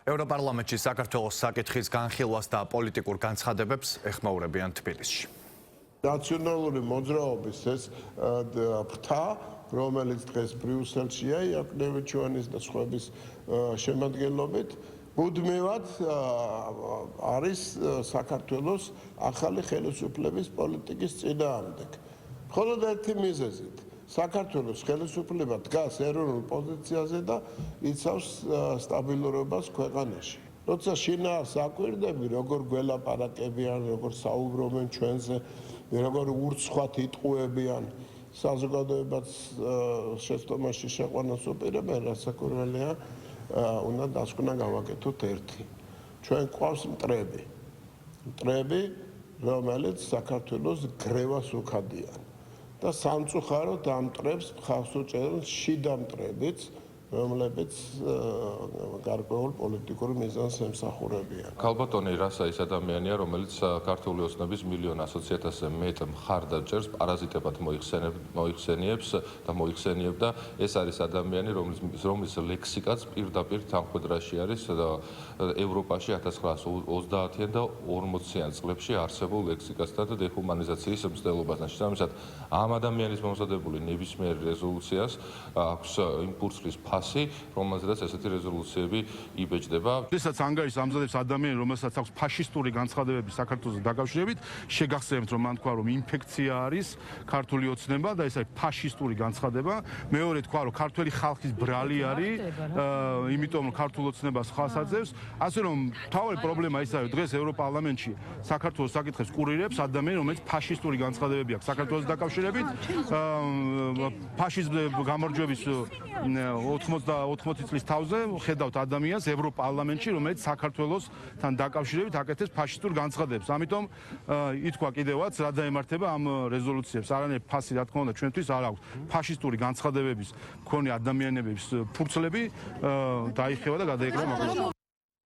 ევროპარლამენტში საქართველოს საკითხის განხილვას და პოლიტიკურ განცხადებებს ეხმაურებიან თბილისში. ნაციონალური მოძრაობის ეს ფრთა, რომელიც დღეს ბრიუსელშია, იაკნევიჩოვანის და სხვების შემადგენლობით, მუდმივად არის საქართველოს ახალი ხელისუფლების პოლიტიკის წინააღმდეგ. მხოლოდ ერთი მიზეზით საქართველოს ხელისუფლება დგას ეროვნულ პოზიციაზე და იცავს სტაბილურობას ქვეყანაში. როცა შინაარს აკვირდები, როგორ გველაპარაკებიან, როგორ საუბრობენ ჩვენზე, როგორ ურცხვად იტყუებიან, საზოგადოებაც შეცდომაში შეყვანას უპირებენ, რასაკვირველია, უნდა დასკვნა გავაკეთოთ ერთი. ჩვენ გვყავს მტრები, რომელიც საქართველოს გრევას უხადიან. და სამწუხაროდ ამ მტრებს მხარს უჭერენ შიდა მტრებიც, რომლებიც გარკვეულ პოლიტიკურ მიზანს ემსახურებიან. ქალბატონი რასა ის ადამიანია, რომელიც ქართული ოცნების მილიონ 100,000-ზე მეტ მხარდაჭერს პარაზიტებად მოიხსენიებს და მოიხსენიებდა. ეს არის ადამიანი, რომლის ლექსიკაც პირდაპირ თანხმედრაში არის ევროპაში 1930-იან და 40-იან წლებში არსებულ ლექსიკასთან და დეჰუმანიზაციის მცდელობასთან. შესაბამისად, ამ ადამიანის მომზადებული ნებისმიერ რეზოლუციას აქვს იმპულსის ფასი, რომელზედაც ესეთი რეზოლუციები იბეჭდება. Როდესაც ანგარიშს ამზადებს ადამიანი, რომელსაც აქვს ფაშისტური განცხადებები საქართველოს დაკავშირებით, შეგახსენებთ, რომ მან თქვა, რომ ინფექცია არის ქართული ოცნება და ეს არის ფაშისტური განცხადება. მეორე თქვა, რომ ქართველი ხალხის ბრალი არის, იმიტომ რომ ქართულ ოცნებას ხალხს აძლევს. ასე რომ მთავარი პრობლემა ის არის, დღეს ევროპარლამენტში საქართველოს საკითხებს კურირებს ადამიანი, რომელიც ფაშისტური განცხადებები აქვს საქართველოს დაკავშირებით. ფაშიზმის გამარჯვების 80 წლის თავზე ხედავთ ადამიანს ევროპარლამენტში, რომელიც საქართველოსთან დაკავშირებით აკეთებს ფაშისტურ განცხადებებს. ამიტომ ითქვა კიდევაც, რა დაემართება ამ რეზოლუციებს. არანაირი ფასი, რა თქმა უნდა, ჩვენთვის არ აქვს. ფაშისტური განცხადებების მქონე ადამიანების ფურცლები დაიხევა და გადაეკრა მაგალითად.